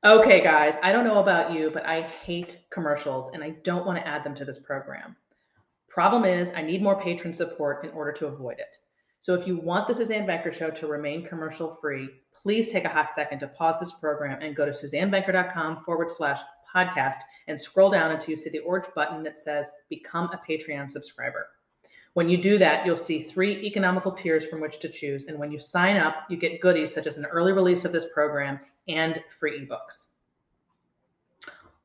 Okay, guys, I don't know about you, but I hate commercials and I don't want to add them to this program. Problem is, I need more patron support in order to avoid it. So if you want the Suzanne Venker Show to remain commercial free, please take a hot second to pause this program and go to suzannevenker.com/podcast and scroll down until you see the orange button that says Become a Patreon subscriber. When you do that, you'll see 3 economical tiers from which to choose. And when you sign up, you get goodies such as an early release of this program and free ebooks.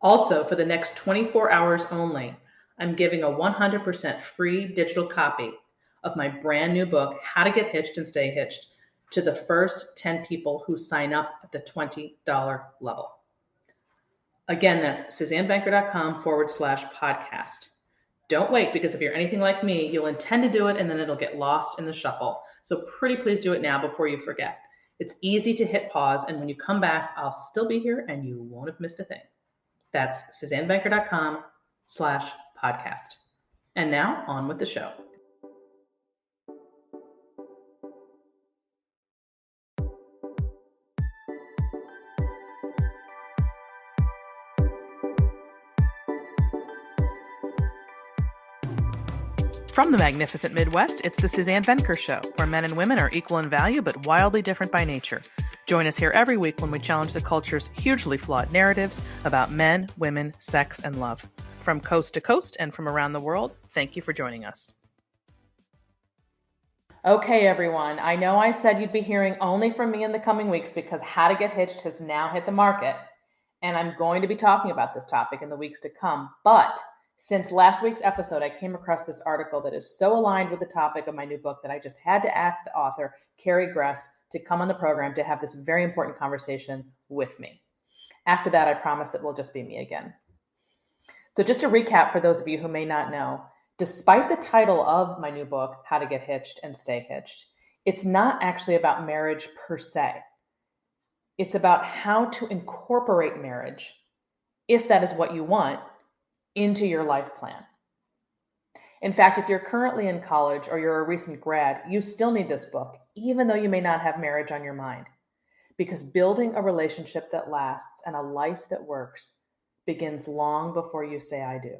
Also, for the next 24 hours only, I'm giving a 100% free digital copy of my brand new book, How to Get Hitched and Stay Hitched, to the first 10 people who sign up at the $20 level. Again, that's suzannevenker.com/podcast. Don't wait, because if you're anything like me, you'll intend to do it and then it'll get lost in the shuffle. So pretty please do it now before you forget. It's easy to hit pause, and when you come back, I'll still be here and you won't have missed a thing. That's suzannevenker.com/podcast. And now on with the show. From the magnificent Midwest, it's the Suzanne Venker Show, where men and women are equal in value but wildly different by nature. Join us here every week when we challenge the culture's hugely flawed narratives about men, women, sex, and love. From coast to coast and from around the world, thank you for joining us. Okay, everyone, I know I said you'd be hearing only from me in the coming weeks because How to Get Hitched has now hit the market, and I'm going to be talking about this topic in the weeks to come, but since last week's episode, I came across this article that is so aligned with the topic of my new book that I just had to ask the author, Carrie Gress, to come on the program to have this very important conversation with me. After that, I promise it will just be me again. So just to recap for those of you who may not know, despite the title of my new book, How to Get Hitched and Stay Hitched, it's not actually about marriage per se. It's about how to incorporate marriage, if that is what you want, into your life plan. In fact, if you're currently in college or you're a recent grad, you still need this book, even though you may not have marriage on your mind, because building a relationship that lasts and a life that works begins long before you say I do.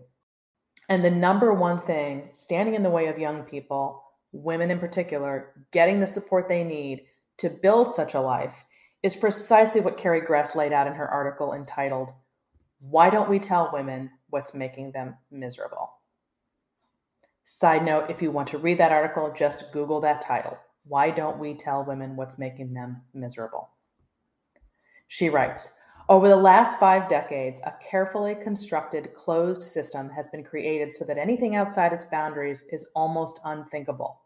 And the number one thing standing in the way of young people, women in particular, getting the support they need to build such a life is precisely what Carrie Gress laid out in her article entitled, Why Don't We Tell Women What's Making Them Miserable? Side note, if you want to read that article, just Google that title. Why don't we tell women what's making them miserable? She writes, over the last 5 decades, a carefully constructed closed system has been created so that anything outside its boundaries is almost unthinkable.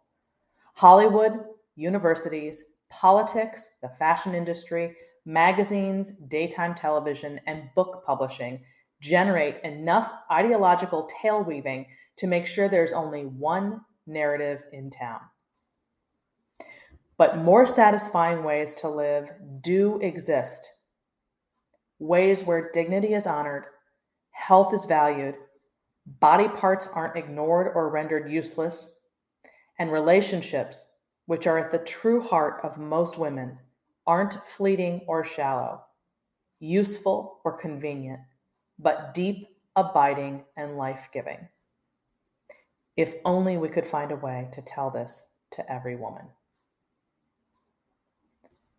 Hollywood, universities, politics, the fashion industry, magazines, daytime television, and book publishing generate enough ideological tail weaving to make sure there's only one narrative in town. But more satisfying ways to live do exist. Ways where dignity is honored, health is valued, body parts aren't ignored or rendered useless, and relationships, which are at the true heart of most women, aren't fleeting or shallow, useful or convenient, but deep, abiding, and life-giving. If only we could find a way to tell this to every woman.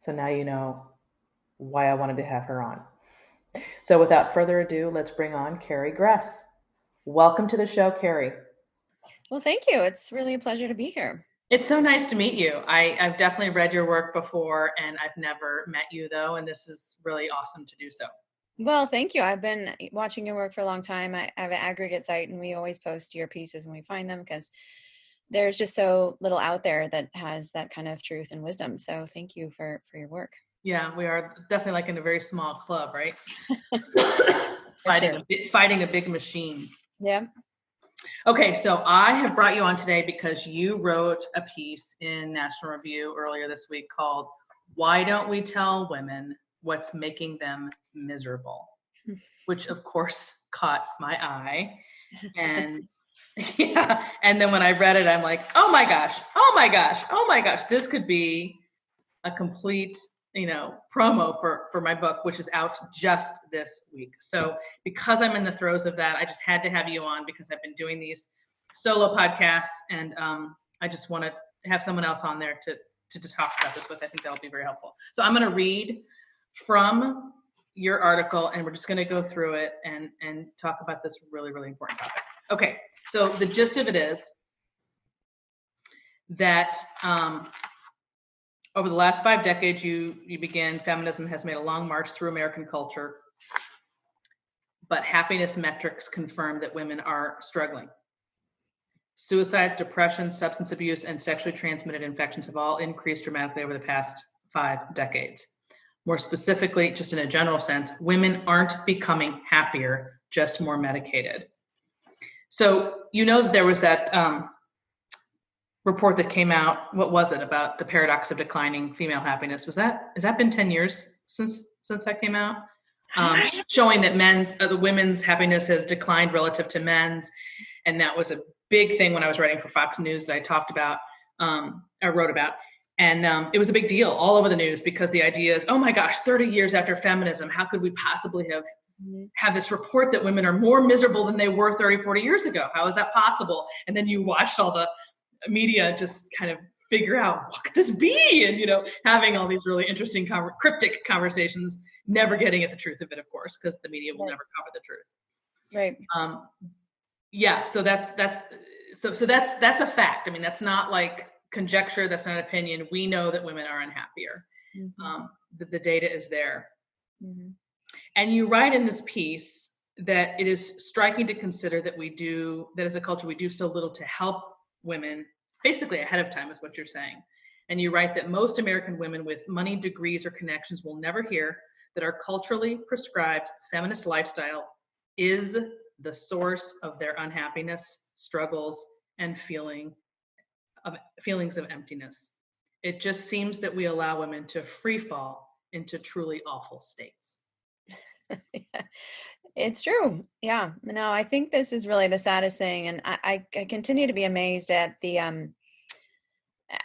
So now you know why I wanted to have her on. So without further ado, let's bring on Carrie Gress. Welcome to the show, Carrie. Well, thank you. It's really a pleasure to be here. It's so nice to meet you. I've definitely read your work before, and I've never met you, though, and this is really awesome to do so. Well, thank you. I've been watching your work for a long time. I have an aggregate site, and we always post your pieces when we find them because there's just so little out there that has that kind of truth and wisdom. So thank you for your work. Yeah, we are definitely like in a very small club, right? Sure. Fighting a big machine. Yeah. Okay, so I have brought you on today because you wrote a piece in National Review earlier this week called Why Don't We Tell Women What's Making Them Miserable? Which of course caught my eye. And yeah, and then when I read it, I'm like, oh my gosh, this could be a complete promo for my book, which is out just this week. So because I'm in the throes of that, I just had to have you on because I've been doing these solo podcasts, and I just want to have someone else on there to talk about this book. I think that'll be very helpful. So I'm going to read from your article, and we're just going to go through it and talk about this really, really important topic. Okay, so the gist of it is that over the last 5 decades, you began, feminism has made a long march through American culture, but happiness metrics confirm that women are struggling. Suicides, depression, substance abuse, and sexually transmitted infections have all increased dramatically over the past 5 decades. More specifically, just in a general sense, women aren't becoming happier, just more medicated. So, there was that report that came out, what was it, about the paradox of declining female happiness? Has that been 10 years since that came out? Showing that the women's happiness has declined relative to men's. And that was a big thing when I was writing for Fox News that I talked about, I wrote about. And it was a big deal all over the news because the idea is, oh my gosh, 30 years after feminism, how could we possibly have this report that women are more miserable than they were 30, 40 years ago? How is that possible? And then you watched all the media just kind of figure out, what could this be? And, having all these really interesting cryptic conversations, never getting at the truth of it, of course, because the media will never cover the truth. Right. Yeah. So that's a fact. I mean, that's not like conjecture. That's not opinion. We know that women are unhappier. Mm-hmm. The data is there. Mm-hmm. And you write in this piece that it is striking to consider that as a culture, we do so little to help women, basically ahead of time is what you're saying. And you write that most American women with money, degrees, or connections will never hear that our culturally prescribed feminist lifestyle is the source of their unhappiness, struggles, and feelings of emptiness. It just seems that we allow women to free fall into truly awful states. Yeah, it's true. Yeah. No, I think this is really the saddest thing. And I continue to be amazed at the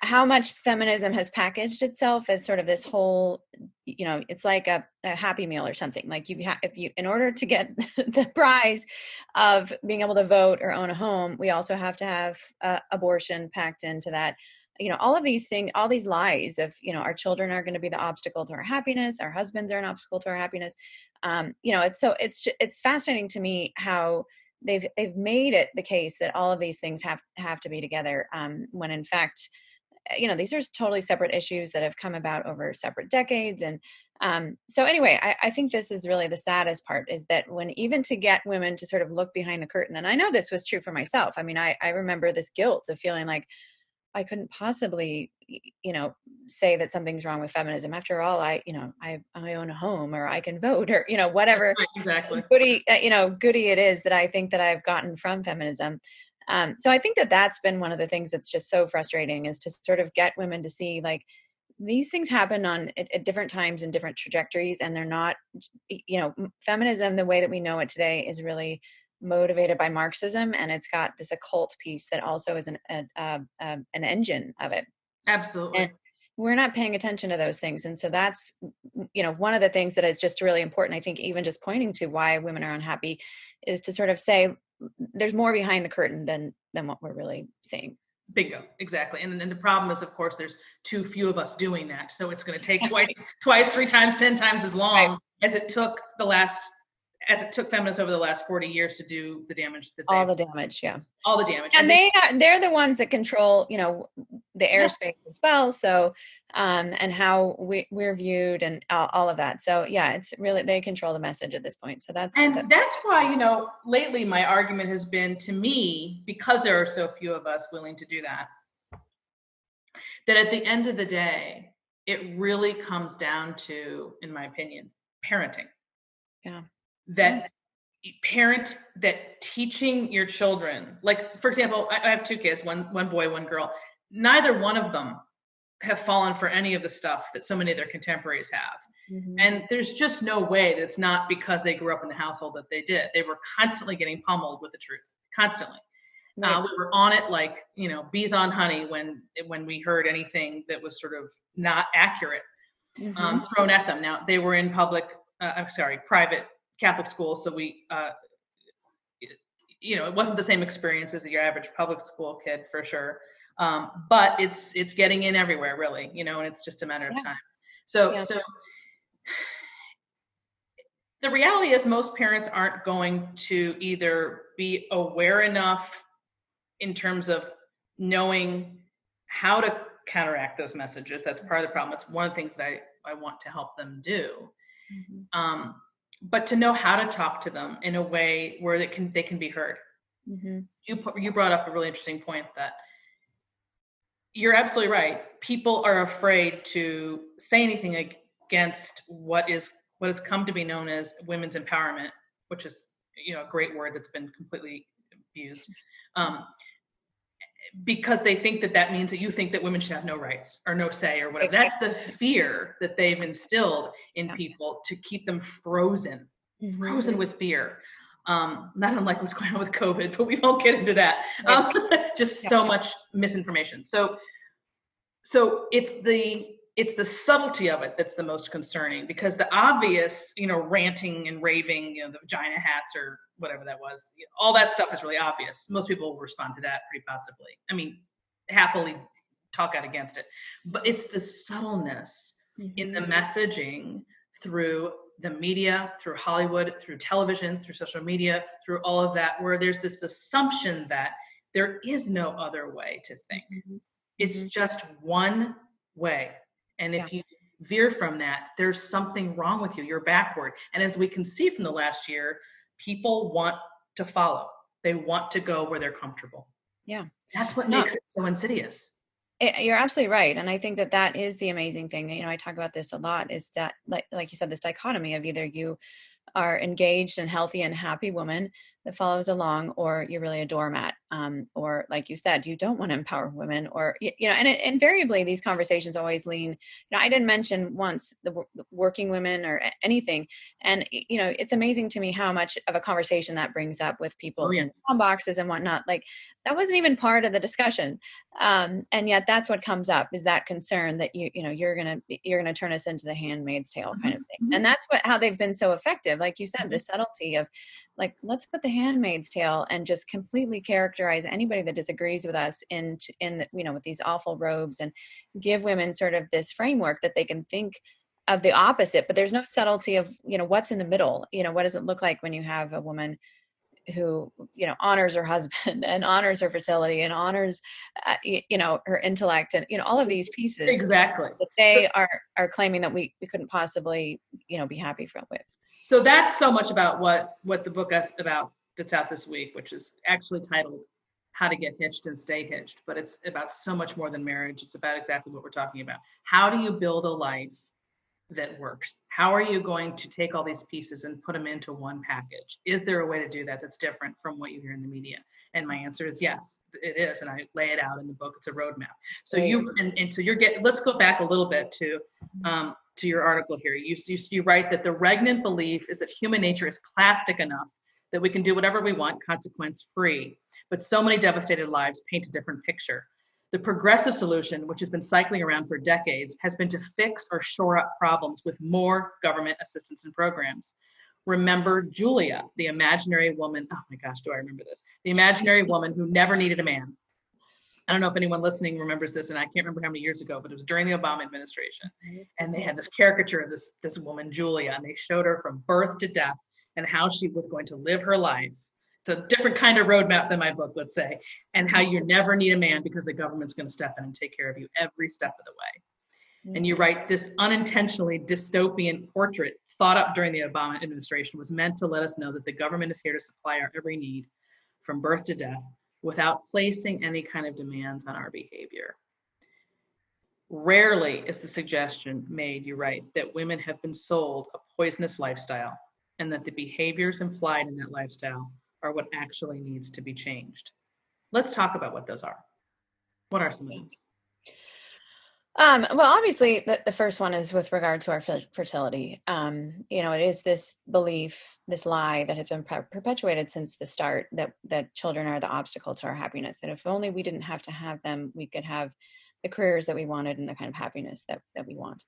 how much feminism has packaged itself as sort of this whole, it's like a Happy Meal or something. Like in order to get the prize of being able to vote or own a home, we also have to have abortion packed into that. All of these things, all these lies of, our children are going to be the obstacle to our happiness. Our husbands are an obstacle to our happiness. It's fascinating to me how they've made it the case that all of these things have to be together. When in fact, these are totally separate issues that have come about over separate decades. And so anyway, I think this is really the saddest part, is that when even to get women to sort of look behind the curtain, and I know this was true for myself. I mean, I remember this guilt of feeling like I couldn't possibly, say that something's wrong with feminism. After all, I own a home, or I can vote, or, whatever exactly goody it is that I think that I've gotten from feminism. So I think that that's been one of the things that's just so frustrating, is to sort of get women to see, like, these things happen at different times and different trajectories, and they're not, feminism, the way that we know it today, is really motivated by Marxism, and it's got this occult piece that also is an engine of it. Absolutely. And we're not paying attention to those things. And so that's, one of the things that is just really important, I think, even just pointing to why women are unhappy, is to sort of say there's more behind the curtain than what we're really seeing. Bingo. Exactly. And then the problem is, of course, there's too few of us doing that. So it's going to take twice, 3 times, 10 times as long as it took feminists over the last 40 years to do the damage that all the damage. And they're the ones that control, the airspace as well. So, and how we're viewed and all of that. So yeah, it's really, they control the message at this point. So that's why, lately my argument has been, to me, because there are so few of us willing to do that at the end of the day, it really comes down to, in my opinion, parenting. Yeah. That teaching your children, like, for example, I have 2 kids, one boy, 1 girl. Neither one of them have fallen for any of the stuff that so many of their contemporaries have. Mm-hmm. And there's just no way that it's not because they grew up in the household that they did. They were constantly getting pummeled with the truth, constantly. Right. We were on it like, bees on honey when we heard anything that was sort of not accurate. thrown at them. Now, they were in private Catholic schools, so it wasn't the same experience as your average public school kid, for sure. But it's getting in everywhere, really, and it's just a matter of time. So the reality is most parents aren't going to either be aware enough in terms of knowing how to counteract those messages. That's part of the problem. It's one of the things that I want to help them do. But to know how to talk to them in a way where they can be heard. You brought up a really interesting point that you're absolutely right. People are afraid to say anything against what has come to be known as women's empowerment, which is a great word that's been completely abused, because they think that means that you think that women should have no rights or no say or whatever. That's the fear that they've instilled in people to keep them frozen with fear. Not unlike what's going on with COVID, but we won't get into that. Just so much misinformation. So it's the subtlety of it that's the most concerning, because the obvious, ranting and raving, the vagina hats or whatever that was, all that stuff is really obvious. Most people will respond to that pretty positively. I mean, happily talk out against it. But it's the subtleness in the messaging through the media, through Hollywood, through television, through social media, through all of that, where there's this assumption that there is no other way to think. It's just one way. And if you veer from that, there's something wrong with you. You're backward. And as we can see from the last year, people want to follow. They want to go where they're comfortable. Yeah. That's what makes it so insidious. You're absolutely right. And I think that is the amazing thing. I talk about this a lot, is that, like you said, this dichotomy of either you are engaged and healthy and happy woman that follows along, or you're really a doormat, or like you said, you don't want to empower women, or and invariably these conversations always lean. I didn't mention once the working women or anything, and it's amazing to me how much of a conversation that brings up with people in boxes and whatnot. Like, that wasn't even part of the discussion, and yet that's what comes up, is that concern that you're gonna turn us into the Handmaid's Tale kind of thing. And that's how they've been so effective, like you said, the subtlety of, like, let's put the Handmaid's Tale and just completely characterize anybody that disagrees with us in with these awful robes, and give women sort of this framework that they can think of the opposite. But there's no subtlety of what's in the middle. What does it look like when you have a woman who honors her husband and honors her fertility and honors her intellect, and all of these pieces exactly that they are claiming that we couldn't possibly be happy with. So that's so much about what the book is about that's out this week, which is actually titled How to Get Hitched and Stay Hitched. But it's about so much more than marriage. It's about exactly what we're talking about. How do you build a life that works? How are you going to take all these pieces and put them into one package? Is there a way to do that that's different from what you hear in the media? And my answer is yes, it is. And I lay it out in the book. It's a roadmap. So let's go back a little bit to your article here. You write that the regnant belief is that human nature is plastic enough that we can do whatever we want, consequence free. But so many devastated lives paint a different picture. The progressive solution, which has been cycling around for decades, has been to fix or shore up problems with more government assistance and programs. Remember Julia, the imaginary woman. Oh my gosh, do I remember this? The imaginary woman who never needed a man. I don't know if anyone listening remembers this, and I can't remember how many years ago, but it was during the Obama administration. And they had this caricature of this woman, Julia, and they showed her from birth to death and how she was going to live her life. It's a different kind of roadmap than my book, let's say, and how you never need a man because the government's going to step in and take care of you every step of the way. And you write, this unintentionally dystopian portrait thought up during the Obama administration was meant to let us know that the government is here to supply our every need from birth to death without placing any kind of demands on our behavior. Rarely is the suggestion made, you write, that women have been sold a poisonous lifestyle and that the behaviors implied in that lifestyle are what actually needs to be changed. Let's talk about what those are. What are some of those? Well, obviously, the first one is with regard to our fertility. It is this belief, this lie that has been perpetuated since the start, that children are the obstacle to our happiness, that if only we didn't have to have them, we could have the careers that we wanted and the kind of happiness that we want.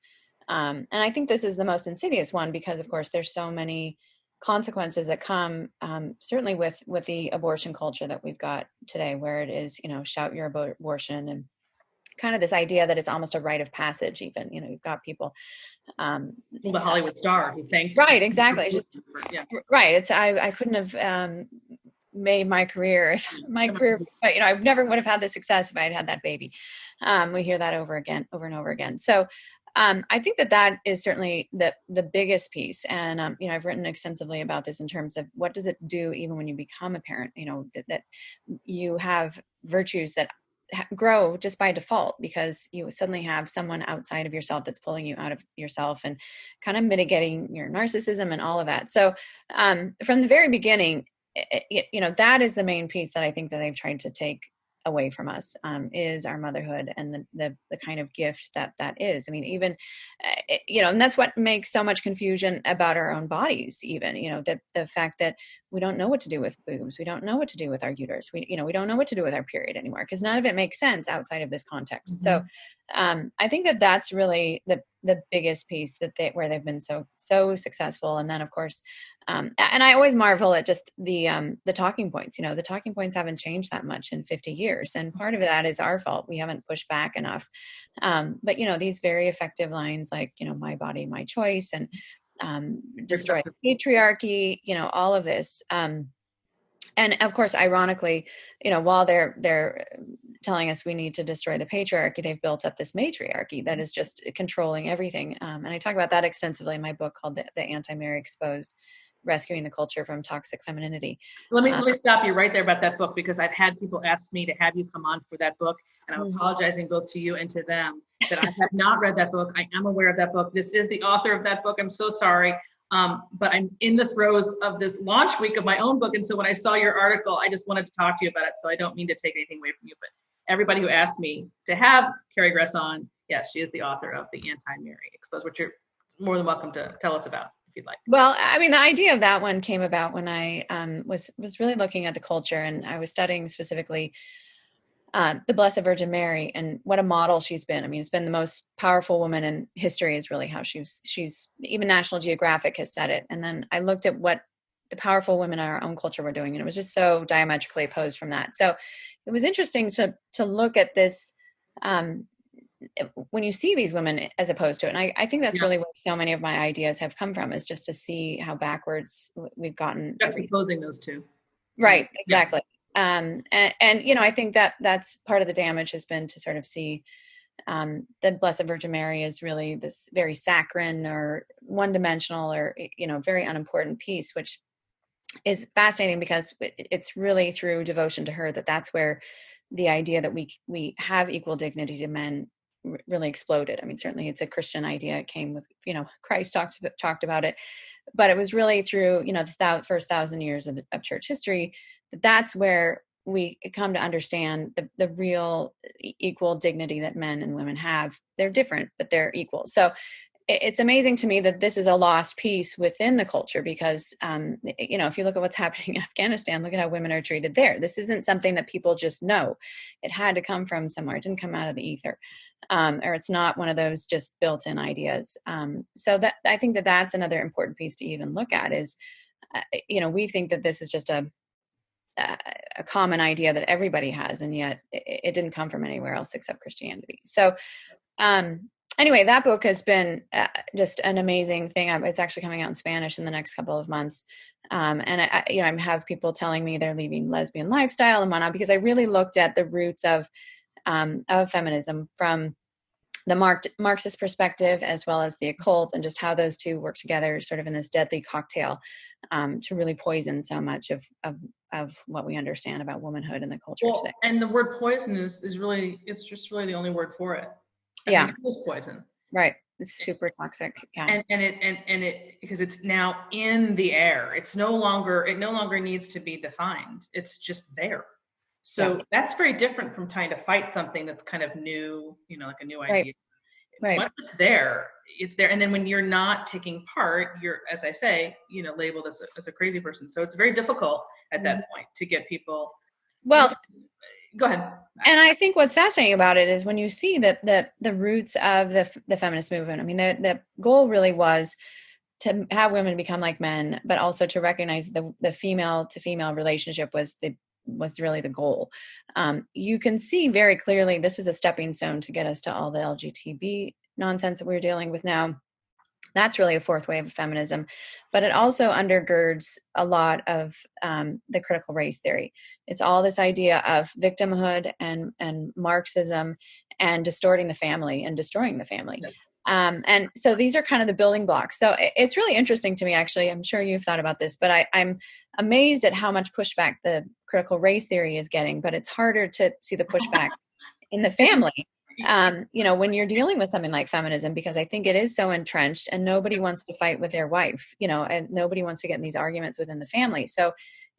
And I think this is the most insidious one because, of course, there's so many consequences that come, certainly with the abortion culture that we've got today, where it is, shout your abortion, and kind of this idea that it's almost a rite of passage. Even, you've got people. The Hollywood star who thanked. Right, exactly. Yeah. Right. It's I couldn't have made my career, but I never would have had the success if I had had that baby. We hear that over and over again. So I think that is certainly the biggest piece. And, I've written extensively about this in terms of what does it do even when you become a parent, that you have virtues that grow just by default because you suddenly have someone outside of yourself that's pulling you out of yourself and kind of mitigating your narcissism and all of that. So from the very beginning, that is the main piece that I think that they've tried to take away from us, is our motherhood and the kind of gift that is. I mean, even, and that's what makes so much confusion about our own bodies, even, the fact that we don't know what to do with boobs. We don't know what to do with our uterus. We don't know what to do with our period anymore because none of it makes sense outside of this context. Mm-hmm. So I think that's really the biggest piece where they've been so successful. And then of course, and I always marvel at just the talking points. The talking points haven't changed that much in 50 years. And part of that is our fault. We haven't pushed back enough. But, these very effective lines like, my body, my choice, and destroy patriarchy, all of this. And of course, ironically, while they're telling us we need to destroy the patriarchy, they've built up this matriarchy that is just controlling everything. And I talk about that extensively in my book called The Anti-Mary-Exposed: Rescuing the Culture from Toxic Femininity. Let me stop you right there about that book, because I've had people ask me to have you come on for that book, and I'm apologizing both to you and to them that I have not read that book. I am aware of that book. This is the author of that book. I'm so sorry. But I'm in the throes of this launch week of my own book. And so when I saw your article, I just wanted to talk to you about it. So I don't mean to take anything away from you, but everybody who asked me to have Carrie Gress on, yes, she is the author of The Anti-Mary-Exposed, which you're more than welcome to tell us about if you'd like. Well, I mean, the idea of that one came about when I was really looking at the culture, and I was studying specifically the Blessed Virgin Mary and what a model she's been. I mean, it's been the most powerful woman in history is really how she's even National Geographic has said it. And then I looked at what the powerful women in our own culture were doing, and it was just so diametrically opposed from that. So it was interesting to look at this when you see these women as opposed to it. And I think that's really where so many of my ideas have come from, is just to see how backwards we've gotten. Juxtaposing those two. Right, exactly. And I think that's part of the damage has been to sort of see the Blessed Virgin Mary is really this very saccharine or one-dimensional or, very unimportant piece, which is fascinating because it's really through devotion to her that's where the idea that we have equal dignity to men really exploded. I mean, certainly it's a Christian idea. It came with, Christ talked about it, but it was really through, the first 1,000 years of church history. That's where we come to understand the real equal dignity that men and women have. They're different, but they're equal. So it's amazing to me that this is a lost piece within the culture because, if you look at what's happening in Afghanistan, look at how women are treated there. This isn't something that people just know. It had to come from somewhere. It didn't come out of the ether, or it's not one of those just built-in ideas. So that I think that's another important piece to even look at is, we think that this is just a common idea that everybody has, and yet it didn't come from anywhere else except Christianity. So anyway, that book has been just an amazing thing. It's actually coming out in Spanish in the next couple of months. And I have people telling me they're leaving lesbian lifestyle and whatnot, because I really looked at the roots of feminism from the Marxist perspective, as well as the occult, and just how those two work together sort of in this deadly cocktail to really poison so much of what we understand about womanhood and the culture today. And the word poison is really, it's just really the only word for it. It is poison. Right. It's super toxic. Yeah. And it because it's now in the air. It no longer needs to be defined. It's just there. So that's very different from trying to fight something that's kind of new, like a new idea. Right. Once it's there. And then when you're not taking part, you're, as I say, labeled as a crazy person. So it's very difficult at that point to get people. Well, go ahead. And I think what's fascinating about it is when you see that the roots of the feminist movement. I mean, the goal really was to have women become like men, but also to recognize the female to female relationship was really the goal. You can see very clearly this is a stepping stone to get us to all the LGBT nonsense that we're dealing with now. That's really a fourth wave of feminism, but it also undergirds a lot of the critical race theory. It's all this idea of victimhood and Marxism and distorting the family and destroying the family. Yes. And so these are kind of the building blocks. So it's really interesting to me, actually. I'm sure you've thought about this, but I'm amazed at how much pushback the critical race theory is getting, but it's harder to see the pushback in the family. When you're dealing with something like feminism, because I think it is so entrenched and nobody wants to fight with their wife, and nobody wants to get in these arguments within the family. So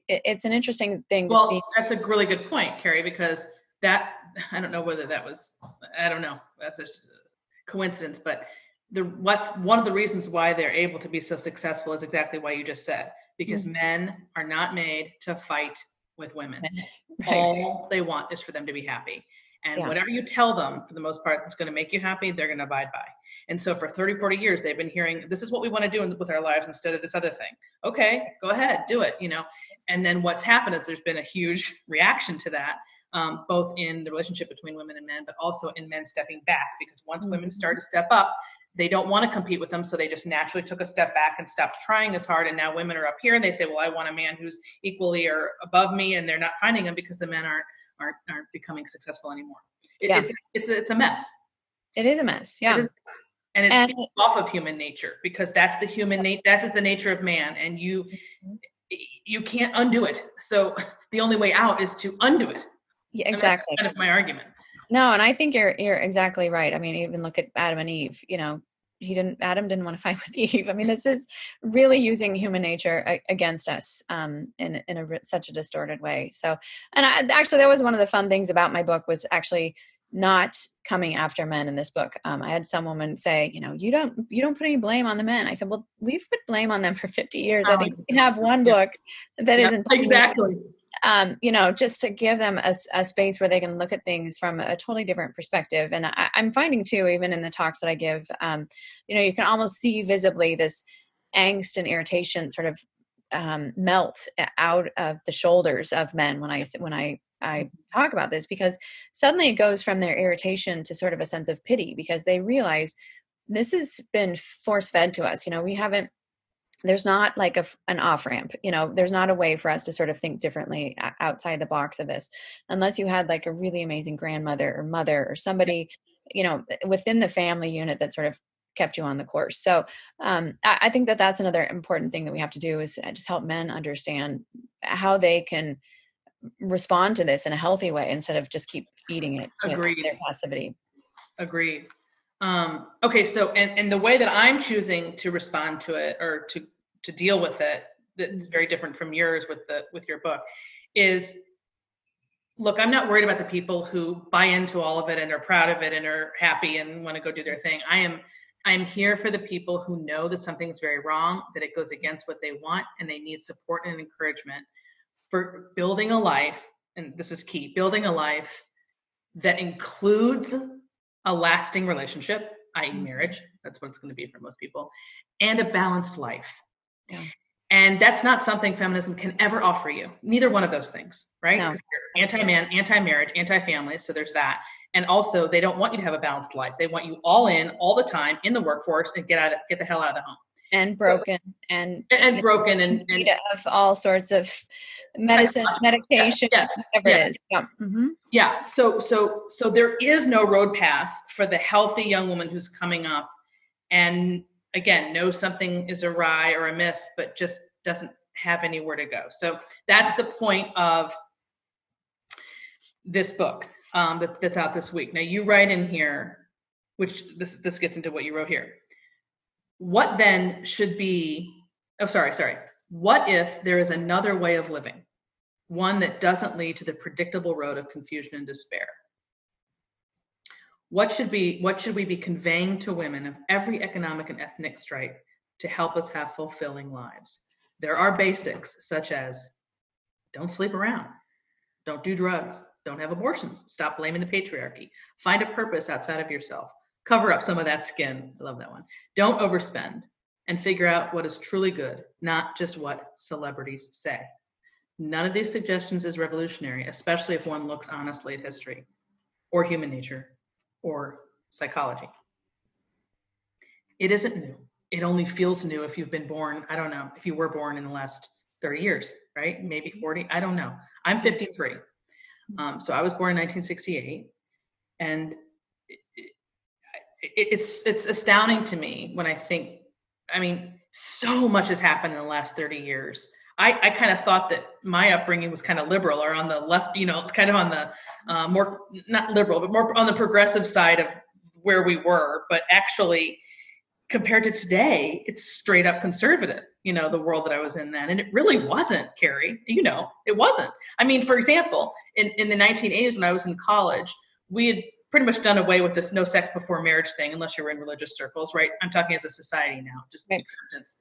it's an interesting thing to see. That's a really good point, Carrie, because that, I don't know whether that was, I don't know, that's a coincidence, but one of the reasons why they're able to be so successful is exactly what you just said, because men are not made to fight with women. Right. All they want is for them to be happy. And whatever you tell them, for the most part, that's going to make you happy, they're going to abide by. And so for 30, 40 years, they've been hearing, this is what we want to do with our lives instead of this other thing. Okay, go ahead, do it, And then what's happened is there's been a huge reaction to that, both in the relationship between women and men, but also in men stepping back. Because once women start to step up, they don't want to compete with them. So they just naturally took a step back and stopped trying as hard. And now women are up here and they say, well, I want a man who's equally or above me. And they're not finding him because the men aren't becoming successful anymore. It's a mess. It is a mess. Yeah. And it's off of human nature, because that's the human nature. That is the nature of man. And you can't undo it. So the only way out is to undo it. Yeah, exactly. That's kind of my argument. No, and I think you're exactly right. I mean, even look at Adam and Eve, Adam didn't want to fight with Eve. I mean, this is really using human nature against us in such a distorted way. So, and actually, that was one of the fun things about my book, was actually not coming after men in this book. I had some woman say, you don't put any blame on the men. I said, well, we've put blame on them for 50 years. I think we can have one book that isn't exactly. Just to give them a space where they can look at things from a totally different perspective. And I'm finding too, even in the talks that I give, you can almost see visibly this angst and irritation sort of melt out of the shoulders of men when I talk about this, because suddenly it goes from their irritation to sort of a sense of pity, because they realize this has been force-fed to us. There's not like an off-ramp, there's not a way for us to sort of think differently outside the box of this, unless you had like a really amazing grandmother or mother or somebody, within the family unit that sort of kept you on the course. So I think that that's another important thing that we have to do, is just help men understand how they can respond to this in a healthy way instead of just keep feeding it with their passivity. Agreed. Okay, so and the way that I'm choosing to respond to it, or to deal with it, that is very different from yours with your book, is, look, I'm not worried about the people who buy into all of it and are proud of it and are happy and want to go do their thing. I'm here for the people who know that something's very wrong, that it goes against what they want, and they need support and encouragement for building a life, and this is key, building a life that includes a lasting relationship, i.e. marriage, that's what it's going to be for most people, and a balanced life. Yeah. And that's not something feminism can ever offer you. Neither one of those things, right? No. You're anti-man, anti-marriage, anti-family, so there's that. And also, they don't want you to have a balanced life. They want you all in, all the time, in the workforce, and get the hell out of the home. And broken, and broken, and of all sorts of medicine, medication, whatever it is. Yeah. Mm-hmm. Yeah. So there is no road path for the healthy young woman who's coming up, and again, knows something is awry or amiss, but just doesn't have anywhere to go. So that's the point of this book that's out this week. Now you write in here, which this gets into what you wrote here. What then should be, what if there is another way of living, one that doesn't lead to the predictable road of confusion and despair? What should we be conveying to women of every economic and ethnic stripe to help us have fulfilling lives? There are basics such as don't sleep around, don't do drugs, Don't have abortions. Stop blaming the patriarchy. Find a purpose outside of yourself. Cover up some of that skin. I love that one. Don't overspend, and figure out what is truly good, not just what celebrities say. None of these suggestions is revolutionary, especially if one looks honestly at history or human nature or psychology. It isn't new. It only feels new if you've been born, I don't know, if you were born in the last 30 years, right? Maybe 40, I don't know. I'm 53. So I was born in 1968, and it's astounding to me when I think, I mean, so much has happened in the last 30 years. I kind of thought that my upbringing was kind of liberal, or on the left, you know, kind of on the more, not liberal, but more on the progressive side of where we were. But actually, compared to today, it's straight up conservative, you know, the world that I was in then. And it really wasn't, Carrie, you know, it wasn't. I mean, for example, in the 1980s, when I was in college, we had pretty much done away with this no sex before marriage thing, unless you were in religious circles, right? I'm talking as a society now, just acceptance.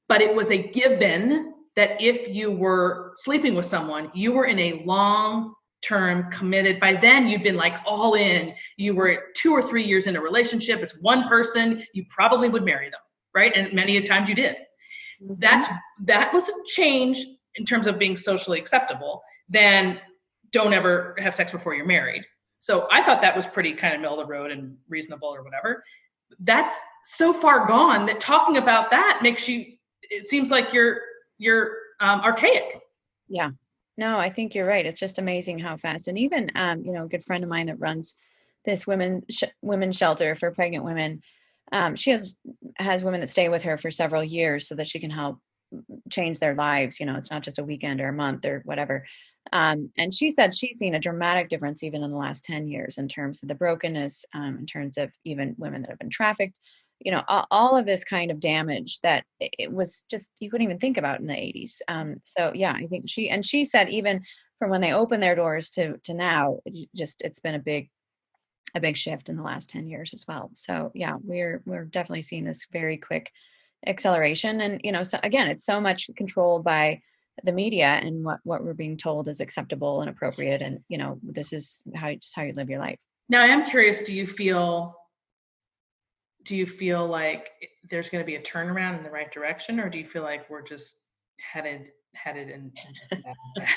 But it was a given that if you were sleeping with someone, you were in a long-term committed. By then, you'd been like all in. You were 2 or 3 years in a relationship. It's one person. You probably would marry them, right? And many times you did. That was a change in terms of being socially acceptable. Then don't ever have sex before you're married. So I thought that was pretty kind of middle of the road and reasonable or whatever. That's so far gone that talking about that makes you, it seems like you're archaic. Yeah. No, I think you're right. It's just amazing how fast. And even, you know, a good friend of mine that runs this women's shelter for pregnant women. She has women that stay with her for several years so that she can help change their lives. You know, it's not just a weekend or a month or whatever. And she said she's seen a dramatic difference even in the last 10 years in terms of the brokenness, in terms of even women that have been trafficked, you know, all of this kind of damage that it was just, you couldn't even think about in the 80s. So yeah, I think she said even from when they opened their doors to now, it's been a big shift in the last 10 years as well. So yeah, we're definitely seeing this very quick acceleration. And, you know, so again, it's so much controlled by the media and what we're being told is acceptable and appropriate. And, you know, this is how you live your life. Now, I am curious, do you feel like there's going to be a turnaround in the right direction, or do you feel like we're just headed in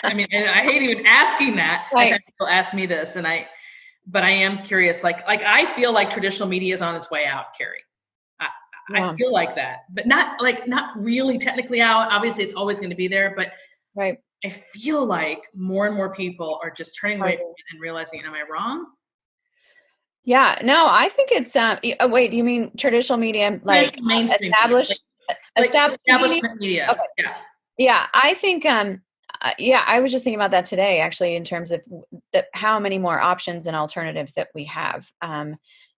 I mean, and I hate even asking that. Right. I've had people ask me this, but I am curious, like I feel like traditional media is on its way out, Carrie. I feel like that, but not really technically out. Obviously, it's always going to be there, but right. I feel like more and more people are just turning away from it and realizing, am I wrong? Yeah, no, I think it's, wait, do you mean traditional media, like established media? Okay. Yeah, I think, I was just thinking about that today, actually, in terms of how many more options and alternatives that we have.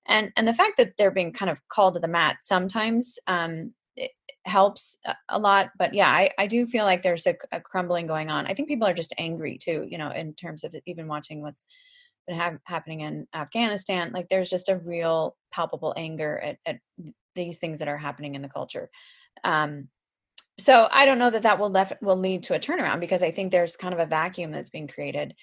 And the fact that they're being kind of called to the mat sometimes it helps a lot. But yeah, I do feel like there's a crumbling going on. I think people are just angry too, you know, in terms of even watching what's been happening in Afghanistan. Like there's just a real palpable anger at these things that are happening in the culture. So I don't know that will lead to a turnaround, because I think there's kind of a vacuum that's being created,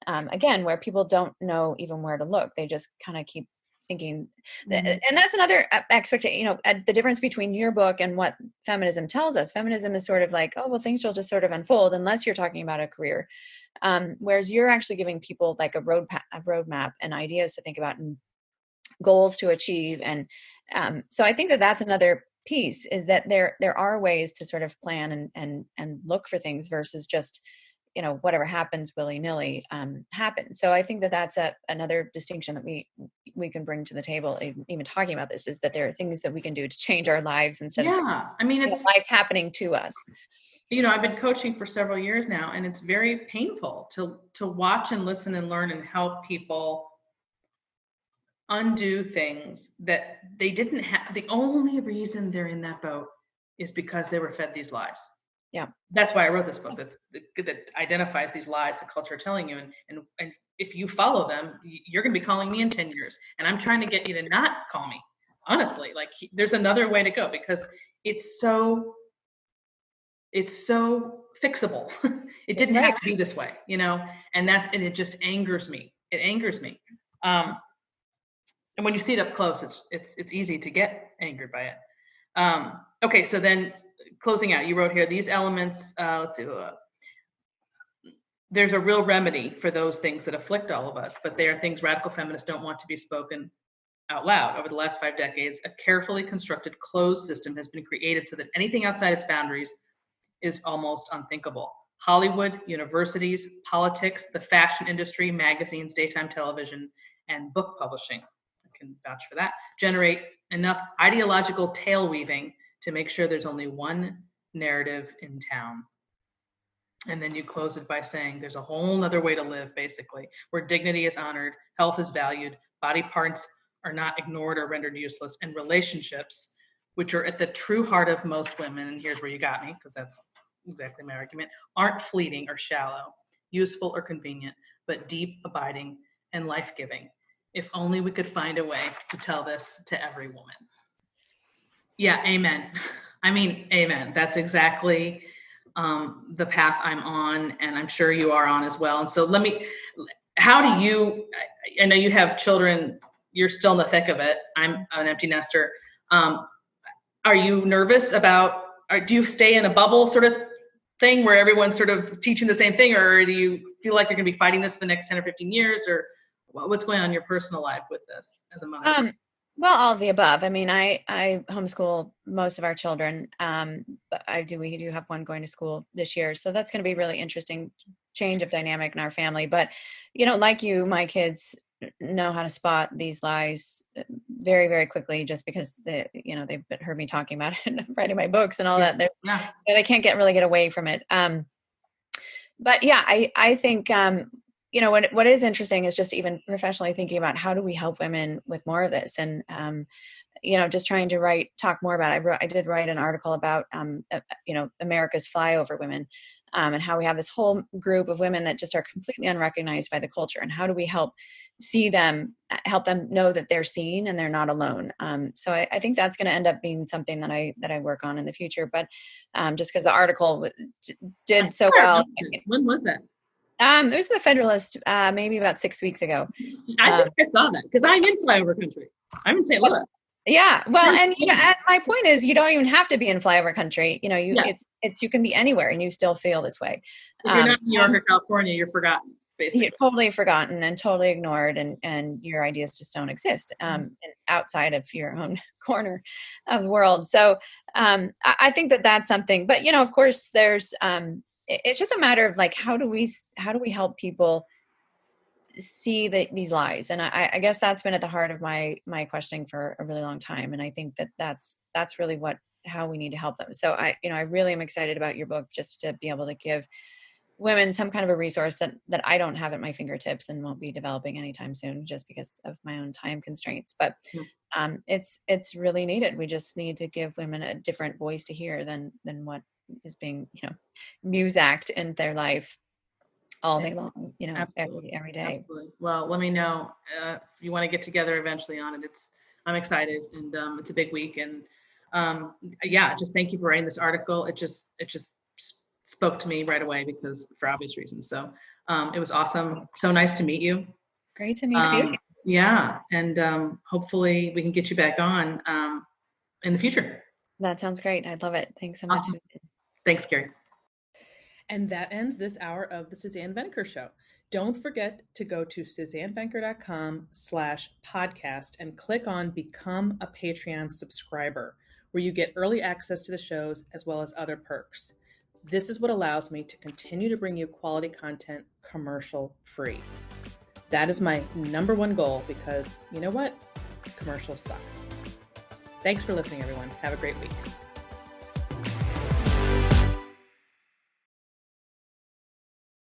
again, where people don't know even where to look. They just kind of keep thinking, and that's another expectation, you know, the difference between your book and what feminism tells us. Feminism is sort of like, oh, well, things will just sort of unfold unless you're talking about a career. Whereas you're actually giving people like a roadmap and ideas to think about and goals to achieve. And so I think that's another piece, is that there are ways to sort of plan and look for things versus just, you know, whatever happens willy-nilly happens. So I think that's another distinction that we can bring to the table, even talking about this, is that there are things that we can do to change our lives instead of it's life happening to us. You know, I've been coaching for several years now, and it's very painful to watch and listen and learn and help people undo things that they didn't have. The only reason they're in that boat is because they were fed these lies. Yeah. That's why I wrote this book that identifies these lies the culture are telling you. And if you follow them, you're going to be calling me in 10 years. And I'm trying to get you to not call me. Honestly, like there's another way to go, because it's so fixable. It didn't Right. have to be this way, you know, and it just angers me. It angers me. And when you see it up close, it's easy to get angered by it. Okay, so then closing out, you wrote here, these elements, let's see, there's a real remedy for those things that afflict all of us, but they are things radical feminists don't want to be spoken out loud. Over the last 5 decades, a carefully constructed closed system has been created so that anything outside its boundaries is almost unthinkable. Hollywood, universities, politics, the fashion industry, magazines, daytime television, and book publishing, I can vouch for that, generate enough ideological tail weaving to make sure there's only one narrative in town. And then you close it by saying there's a whole other way to live, basically, where dignity is honored, health is valued, body parts are not ignored or rendered useless, and relationships, which are at the true heart of most women, and here's where you got me, because that's exactly my argument, aren't fleeting or shallow, useful or convenient, but deep, abiding, and life-giving. If only we could find a way to tell this to every woman. Yeah, amen. I mean, amen. That's exactly the path I'm on, and I'm sure you are on as well. And so how do you, I know you have children, you're still in the thick of it. I'm an empty nester. Are you nervous about, or do you stay in a bubble sort of thing where everyone's sort of teaching the same thing, or do you feel like you're going to be fighting this for the next 10 or 15 years, or what's going on in your personal life with this as a mother? Well, all of the above. I mean, I homeschool most of our children. But we do have one going to school this year. So that's going to be really interesting change of dynamic in our family. But, you know, like you, my kids know how to spot these lies very, very quickly, just because they've heard me talking about it and writing my books and all that. They can't really get away from it. But yeah, I think, you know, what is interesting is just even professionally thinking about how do we help women with more of this, and you know, just trying to talk more about it. I did write an article about you know, America's flyover women, and how we have this whole group of women that just are completely unrecognized by the culture, and how do we help them know that they're seen and they're not alone. So I think that's going to end up being something that I work on in the future. But just because the article did so well. When was that? It was the Federalist, maybe about 6 weeks ago. I think I saw that because I'm in flyover country. I'm in St. Louis. Yeah, well, and you know, my point is, you don't even have to be in flyover country. You know, you can be anywhere and you still feel this way. If you're not in New York or California, you're forgotten. Basically. You're totally forgotten and totally ignored, and your ideas just don't exist and outside of your own corner of the world. So I think that's something. But you know, of course, there's. It's just a matter of like, how do we help people see these lies? And I guess that's been at the heart of my questioning for a really long time. And I think that's really how we need to help them. So I really am excited about your book, just to be able to give women some kind of a resource that I don't have at my fingertips and won't be developing anytime soon, just because of my own time constraints. But it's really needed. We just need to give women a different voice to hear than what is being, you know, muse-act in their life all day long, you know, every day. Absolutely. Well, let me know if you want to get together eventually on it. I'm excited, and it's a big week, and just thank you for writing this article. It just spoke to me right away, because for obvious reasons. So it was awesome. So nice to meet you. Great to meet you. Yeah, and hopefully we can get you back on in the future. That sounds great. I'd love it. Thanks so much. Awesome. Thanks, Carrie. And that ends this hour of the Suzanne Venker Show. Don't forget to go to SuzanneVenker.com/podcast and click on Become a Patreon subscriber, where you get early access to the shows as well as other perks. This is what allows me to continue to bring you quality content commercial free. That is my number one goal, because you know what? Commercials suck. Thanks for listening, everyone. Have a great week.